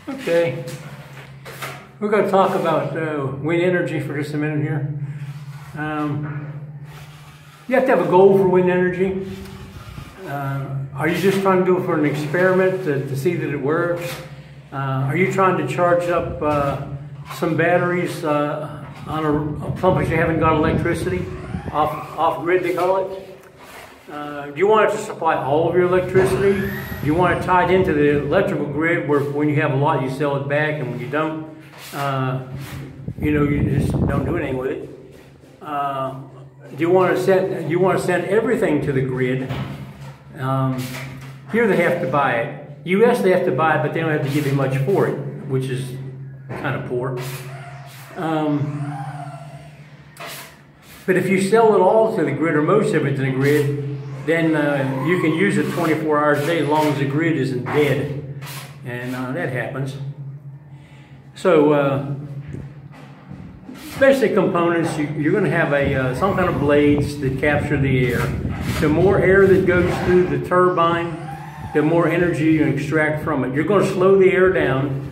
Okay, we're going to talk about wind energy for just a minute here. You have to have a goal for wind energy. Are you just trying to do it for an experiment to see that it works? Are you trying to charge up some batteries on a pump that you haven't got electricity off grid, they call it? Do you want it to supply all of your electricity? Do you want it tied into the electrical grid where when you have a lot you sell it back, and when you don't, you just don't do anything with it? Do you want to send everything to the grid? Here they have to buy it. US they have to buy it, but they don't have to give you much for it, which is kind of poor. But if you sell it all to the grid, or most of it to the grid, then you can use it 24 hours a day as long as the grid isn't dead. And that happens. So basic components, you're going to have some kind of blades that capture the air. The more air that goes through the turbine, the more energy you extract from it. You're going to slow the air down.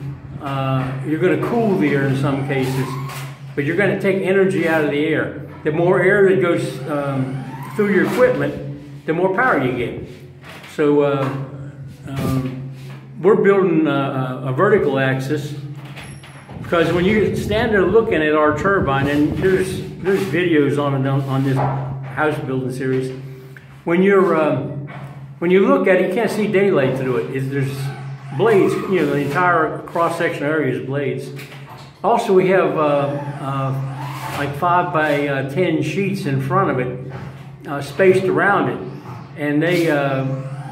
You're going to cool the air in some cases, but you're going to take energy out of the air. The more air that goes through your equipment, the more power you get. So we're building a vertical axis, because when you stand there looking at our turbine, and there's videos on this house building series, when you look at it, you can't see daylight through it. There's blades, the entire cross-section area is blades. Also, we have like 5 by 10 sheets in front of it, spaced around it, and they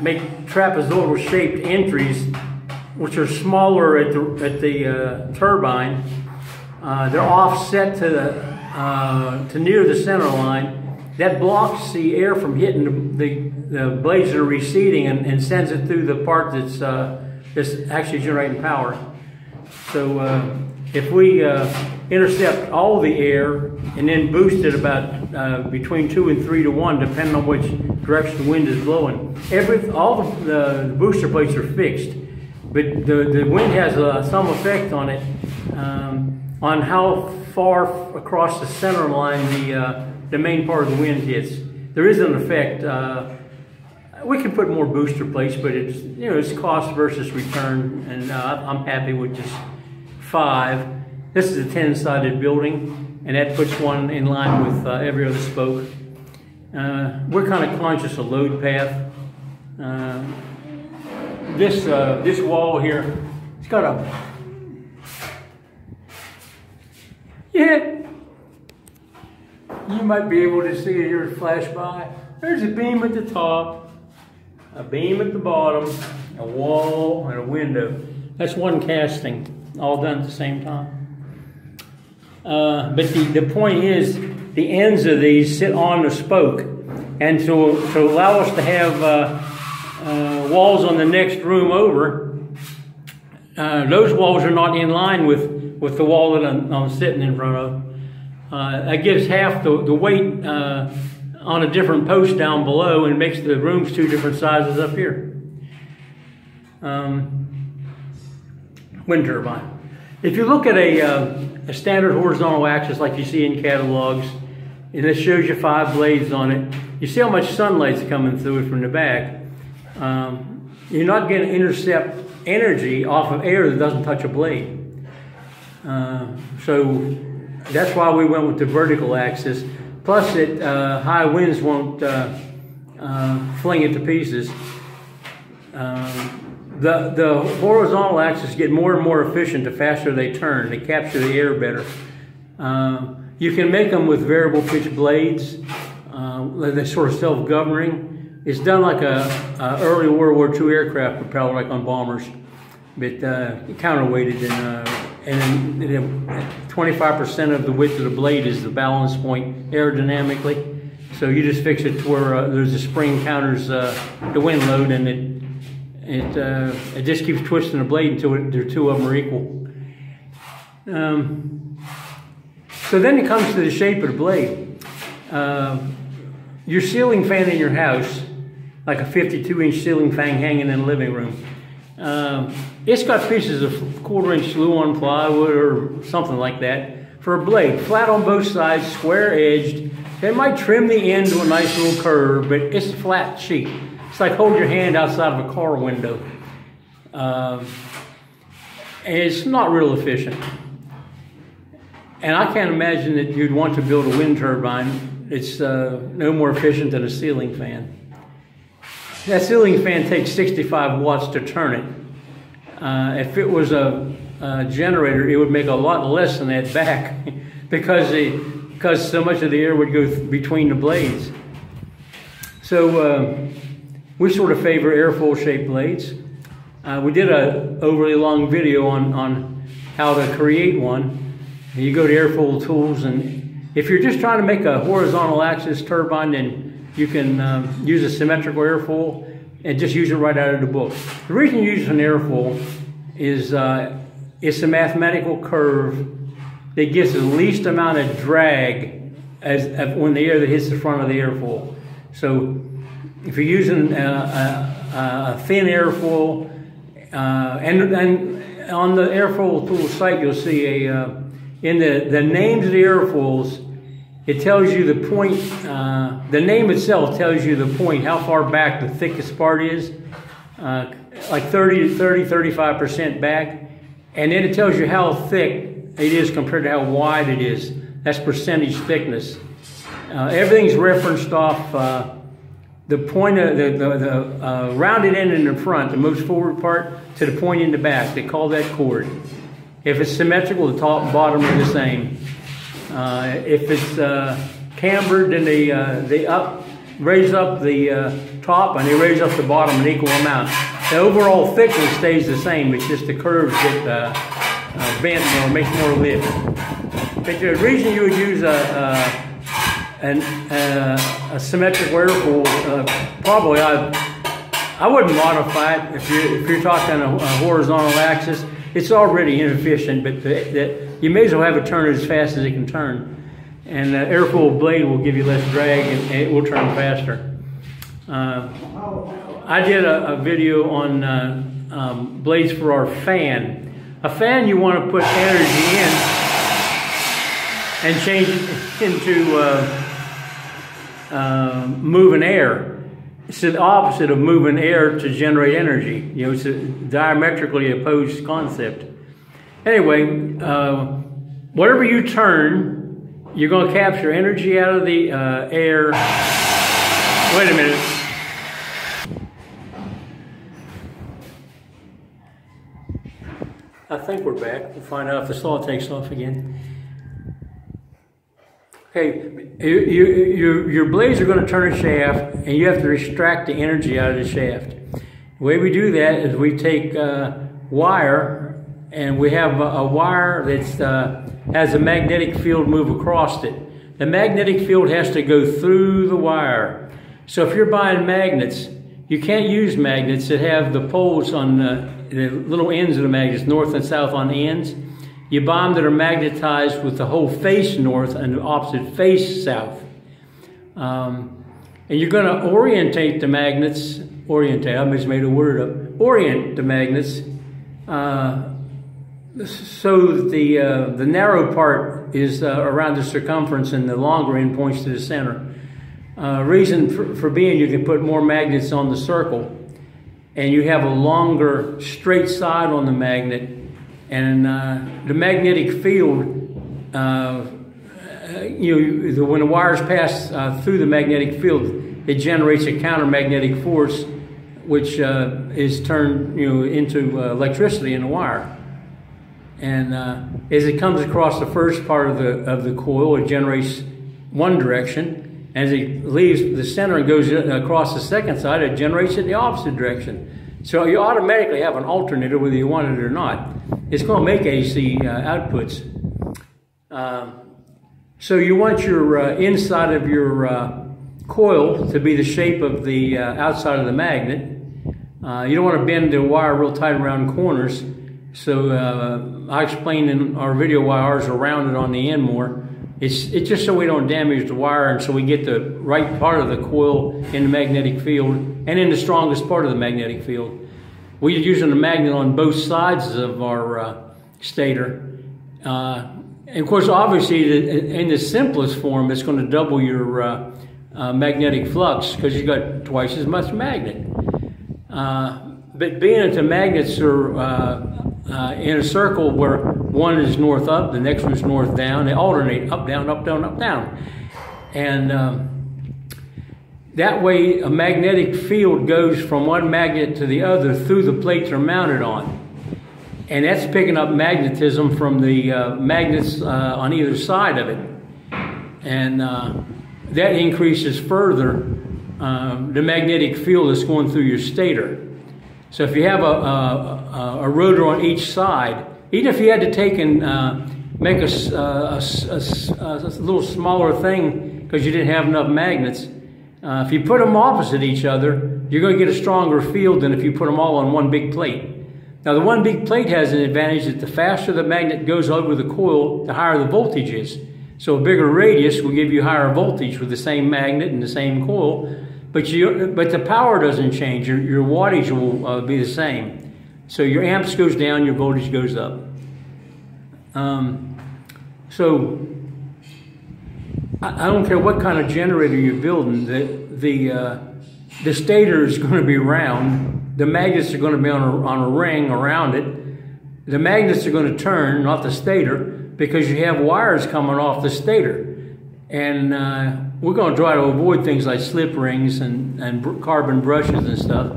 make trapezoidal shaped entries, which are smaller at the turbine. They're offset to near the center line. That blocks the air from hitting the blades that are receding, and sends it through the part that's actually generating power. So if we intercept all the air and then boost it about between 2 and 3 to 1, depending on which direction the wind is blowing. All the booster plates are fixed, but the wind has some effect on it, on how far across the center line the main part of the wind hits. There is an effect. We can put more booster plates, but it's cost versus return, and I'm happy with just 5. This is a 10-sided building, and that puts one in line with every other spoke. We're kind of conscious of load path. This wall here, it's got a, you might be able to see it here flash by. There's a beam at the top, a beam at the bottom, a wall, and a window. That's one casting, all done at the same time. But the point is, the ends of these sit on the spoke, and to allow us to have walls on the next room over, those walls are not in line with the wall that I'm sitting in front of. That gives half the weight on a different post down below, and makes the rooms 2 different sizes up here. Wind turbine. If you look at a standard horizontal axis like you see in catalogs, and it shows you 5 blades on it, you see how much sunlight's coming through it from the back. You're not going to intercept energy off of air that doesn't touch a blade. So that's why we went with the vertical axis. Plus, high winds won't fling it to pieces. The horizontal axis get more and more efficient the faster they turn. They capture the air better. You can make them with variable pitch blades. They're sort of self-governing. It's done like a early World War II aircraft propeller, like on bombers, but counterweighted, and 25% of the width of the blade is the balance point aerodynamically. So you just fix it to where there's a spring counters the wind load, and it just keeps twisting the blade until the 2 of them are equal. So then it comes to the shape of the blade. Your ceiling fan in your house, like a 52-inch ceiling fan hanging in the living room, It's got pieces of 1/4-inch Luan plywood or something like that for a blade, flat on both sides, square edged. They might trim the end to a nice little curve, but it's a flat sheet. It's like hold your hand outside of a car window. And it's not real efficient. And I can't imagine that you'd want to build a wind turbine. It's no more efficient than a ceiling fan. That ceiling fan takes 65 watts to turn it. If it was a generator, it would make a lot less than that back because so much of the air would go between the blades. So we sort of favor airfoil shaped blades. We did an overly long video on how to create one. You go to Airfoil Tools, and if you're just trying to make a horizontal axis turbine, then you can use a symmetrical airfoil and just use it right out of the book. The reason you use an airfoil is it's a mathematical curve that gives the least amount of drag when the air that hits the front of the airfoil. So if you're using a thin airfoil, and on the Airfoil Tools site, you'll see in the names of the airfoils, it tells you the point, the name itself tells you the point, how far back the thickest part is, like 35% back. And then it tells you how thick it is compared to how wide it is. That's percentage thickness. Everything's referenced off the point of the rounded end in the front, the most forward part, to the point in the back. They call that chord. If it's symmetrical, the top and bottom are the same. If it's cambered, then they raise up the top and they raise up the bottom an equal amount. The overall thickness stays the same. It's just the curves get bent more, makes more lift. But the reason you would use a symmetrical airfoil, probably I wouldn't modify it if you're talking a horizontal axis. It's already inefficient, but you may as well have it turn as fast as it can turn. And the airfoil blade will give you less drag and it will turn faster. I did a video on blades for our fan. A fan, you want to put energy in and change it into moving air. It's the opposite of moving air to generate energy. You know, it's a diametrically opposed concept. Anyway, whatever you turn, you're going to capture energy out of the air. Wait a minute. I think we're back. We'll find out if the saw takes off again. Okay, your blades are going to turn a shaft, and you have to extract the energy out of the shaft. The way we do that is we take wire, and we have a wire that has a magnetic field move across it. The magnetic field has to go through the wire. So if you're buying magnets, you can't use magnets that have the poles on the little ends of the magnets, north and south on the ends. You buy them that are magnetized with the whole face north and the opposite face south. And you're going to orientate the magnets, I just made a word up, orient the magnets so that the narrow part is around the circumference and the longer end points to the center. Reason for being, you can put more magnets on the circle and you have a longer straight side on the magnet. And the magnetic field, when the wires pass through the magnetic field, it generates a counter-magnetic force, which is turned, into electricity in the wire. And as it comes across the first part of the coil, it generates one direction. As it leaves the center and goes across the second side, it generates it in the opposite direction. So you automatically have an alternator whether you want it or not. It's going to make AC outputs. So you want your inside of your coil to be the shape of the outside of the magnet. You don't want to bend the wire real tight around corners. So I explained in our video why ours are rounded on the end more. It's just so we don't damage the wire and so we get the right part of the coil in the magnetic field and in the strongest part of the magnetic field. we're using a magnet on both sides of our stator. And of course, obviously, in the simplest form, it's going to double your magnetic flux because you've got twice as much magnet. But being that the magnets are in a circle where one is north up, the next one's north down, they alternate up, down, up, down, up, down. And that way a magnetic field goes from one magnet to the other through the plates they're mounted on. And that's picking up magnetism from the magnets on either side of it. And that increases further the magnetic field that's going through your stator. So if you have a rotor on each side, even if you had to take and make a little smaller thing because you didn't have enough magnets, if you put them opposite each other, you're going to get a stronger field than if you put them all on one big plate. Now the one big plate has an advantage that the faster the magnet goes over the coil, the higher the voltage is. So a bigger radius will give you higher voltage with the same magnet and the same coil. But the power doesn't change. Your wattage will be the same. So your amps goes down, your voltage goes up. So I don't care what kind of generator you're building. The stator is going to be round. The magnets are going to be on a ring around it. The magnets are going to turn, not the stator, because you have wires coming off the stator. And we're going to try to avoid things like slip rings and carbon brushes and stuff.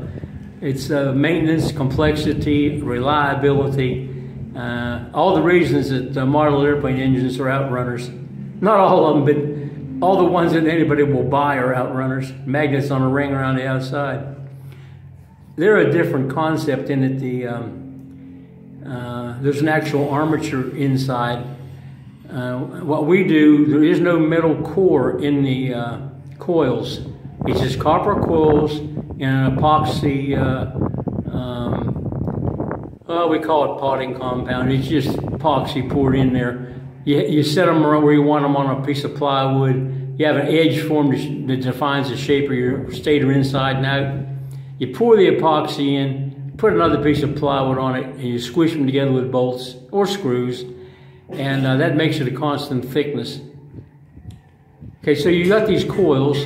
It's maintenance, complexity, reliability, all the reasons that model airplane engines are outrunners. Not all of them, but all the ones that anybody will buy are outrunners. Magnets on a ring around the outside. They're a different concept in that there's an actual armature inside. What we do, there is no metal core in the coils. It's just copper coils and an epoxy, well, we call it potting compound. It's just epoxy poured in there. You set them where you want them on a piece of plywood. You have an edge formed that defines the shape of your stator inside and out. You pour the epoxy in, put another piece of plywood on it, and you squish them together with bolts or screws. And that makes it a constant thickness. Okay, so you got these coils.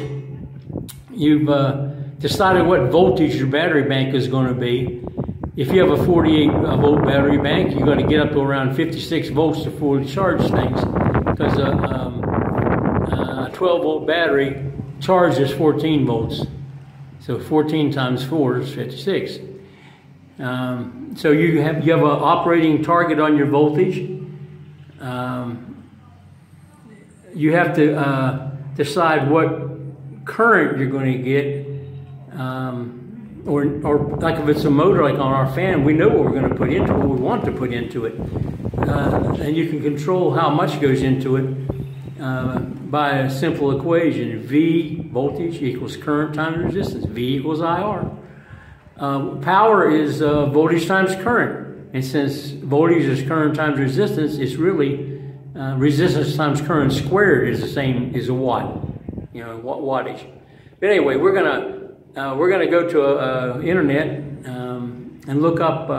You've decided what voltage your battery bank is going to be. If you have a 48 volt battery bank, you've got to get up to around 56 volts to fully charge things. Because a 12 volt battery charges 14 volts. So 14 times 4 is 56. So you have an operating target on your voltage. You have to decide what current you're going to get, or like if it's a motor, like on our fan, we know what we're going to put into it, what we want to put into it, and you can control how much goes into it by a simple equation: V voltage equals current times resistance. V equals IR. Power is voltage times current. And since voltage is current times resistance, it's really resistance times current squared is the same as a watt, you know, wattage. But anyway, we're gonna go to internet and look up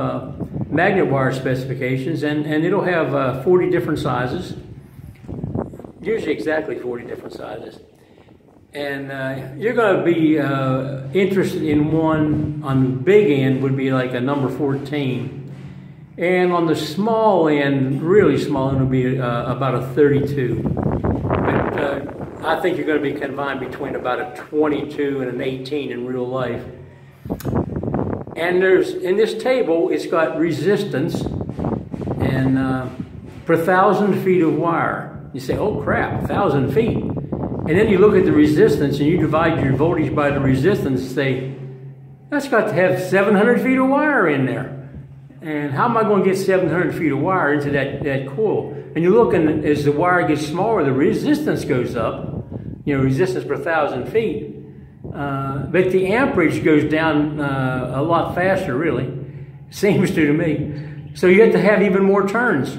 magnet wire specifications, and it'll have 40 different sizes, usually exactly 40 different sizes. And you're going to be interested in one on the big end would be like a number 14. And on the small end, really small end, will be about a 32. But I think you're going to be confined between about a 22 and an 18 in real life. And in this table, it's got resistance and per 1,000 feet of wire. You say, oh crap, 1,000 feet. And then you look at the resistance and you divide your voltage by the resistance and say, that's got to have 700 feet of wire in there. And how am I going to get 700 feet of wire into that coil? And you look, and as the wire gets smaller, the resistance goes up, you know, resistance per 1,000 feet. But the amperage goes down a lot faster, really. Seems to me. So you have to have even more turns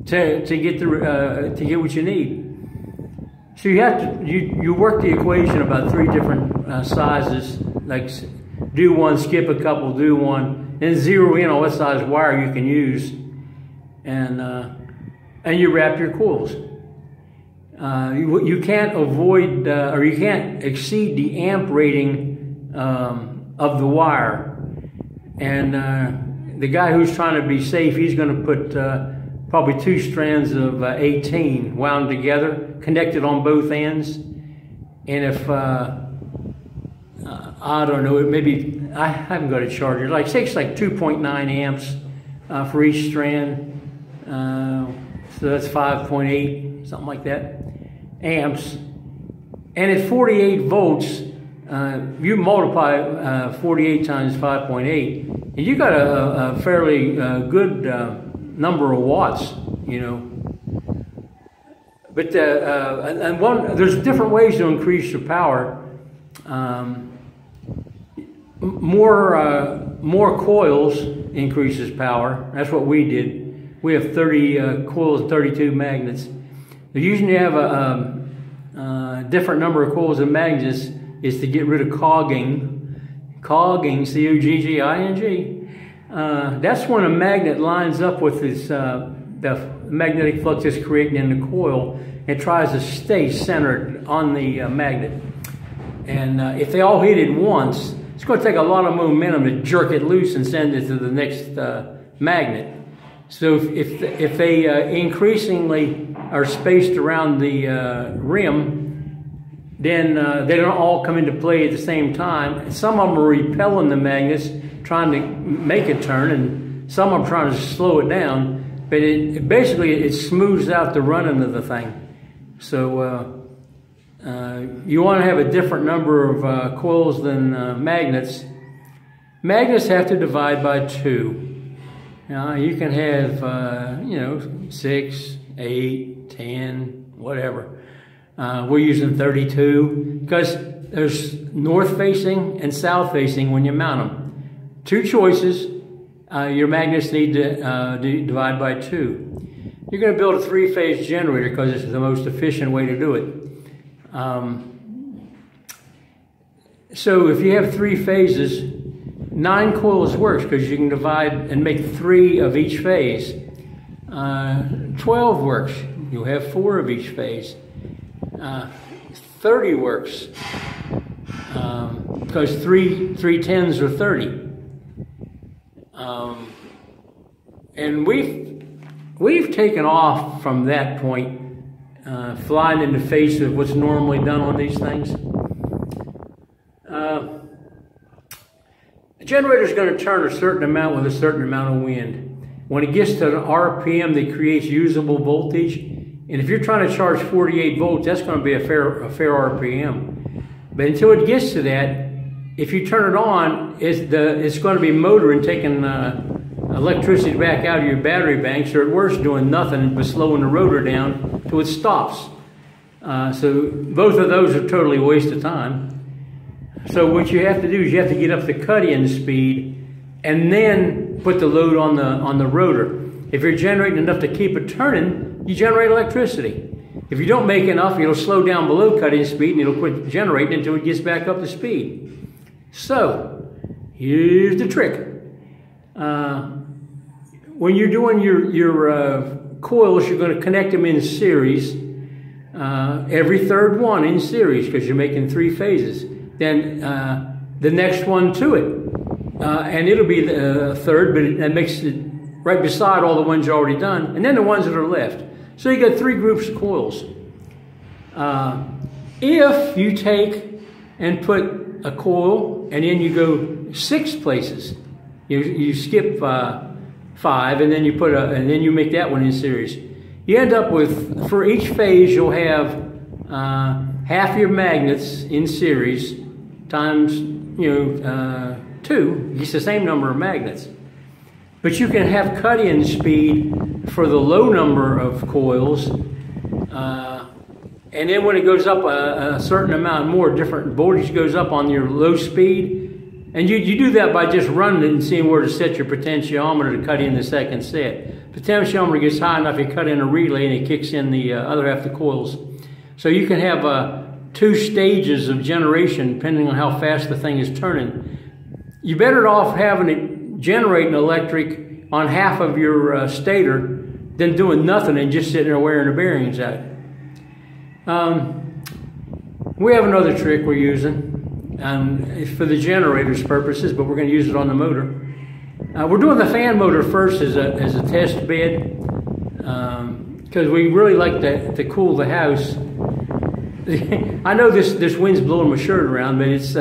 to get what you need. So you have to you work the equation about 3 different sizes, like do one, skip a couple, do one, then zero in on what size wire you can use, and you wrap your coils. You can't avoid or you can't exceed the amp rating of the wire, and the guy who's trying to be safe, he's going to put probably 2 strands of 18 wound together, connected on both ends. And if I don't know, maybe I haven't got a charger. Like say it's like 2.9 amps for each strand, so that's 5.8, something like that, amps. And at 48 volts, you multiply 48 times 5.8, and you got a fairly good number of watts, you know. But there's different ways to increase your power. More coils increases power. That's what we did. We have 30 coils, 32 magnets. The reason you have a different number of coils and magnets is to get rid of cogging. Cogging, C-O-G-G-I-N-G. That's when a magnet lines up with this, the magnetic flux is created in the coil and tries to stay centered on the magnet. And if they all hit it once, it's going to take a lot of momentum to jerk it loose and send it to the next magnet. So if they increasingly are spaced around the rim, then they don't all come into play at the same time. Some of them are repelling the magnets, trying to make it turn, and some of them trying to slow it down. But basically it smooths out the running of the thing. So you want to have a different number of coils than magnets. Magnets have to divide by 2. You can have, you know, 6, 8, 10, whatever. We're using 32 because there's north facing and south facing when you mount them. 2 choices. Your magnets need to divide by 2. You're going to build a 3-phase generator because it's the most efficient way to do it. So if you have 3 phases, 9 coils works because you can divide and make 3 of each phase. 12 works. You'll have 4 of each phase. 30 works because 3 10s are 30. And we've taken off from that point, flying in the face of what's normally done on these things. The generator is going to turn a certain amount with a certain amount of wind. When it gets to an RPM that creates usable voltage, and if you're trying to charge 48 volts, that's going to be a fair RPM. But until it gets to that, if you turn it on, it's going to be motoring, taking electricity back out of your battery banks, or at worst doing nothing but slowing the rotor down till it stops. So both of those are totally a waste of time. So what you have to do is you have to get up the cut-in speed and then put the load on the rotor. If you're generating enough to keep it turning, you generate electricity. If you don't make enough, it'll slow down below cut-in speed and it'll quit generating until it gets back up to speed. So here's the trick. When you're doing your coils, you're going to connect them in series, every third one in series because you're making 3 phases. Then the next one to it, and it'll be the third, but it makes it right beside all the ones you already done, and then the ones that are left. So you got 3 groups of coils. If you take and put a coil and then you go 6 places, you skip 5, and then you make that one in series. You end up with, for each phase, you'll have half your magnets in series times 2. It's the same number of magnets. But you can have cut-in speed for the low number of coils, and then when it goes up a certain amount more, different voltage goes up on your low speed, and you do that by just running it and seeing where to set your potentiometer to cut in the second set. Potentiometer gets high enough, you cut in a relay and it kicks in the other half of the coils. So you can have 2 stages of generation depending on how fast the thing is turning. you're better off having it generating electric on half of your stator than doing nothing and just sitting there wearing the bearings out. We have another trick we're using for the generator's purposes, but we're going to use it on the motor. We're doing the fan motor first as a test bed because we really like to cool the house. I know this wind's blowing my shirt around, but it's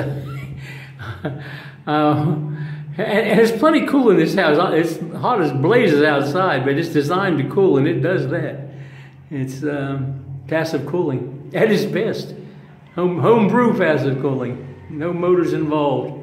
and it's plenty cool in this house. It's hot as blazes outside, but it's designed to cool, and it does that. It's passive cooling at its best. Homebrew passive cooling. No motors involved.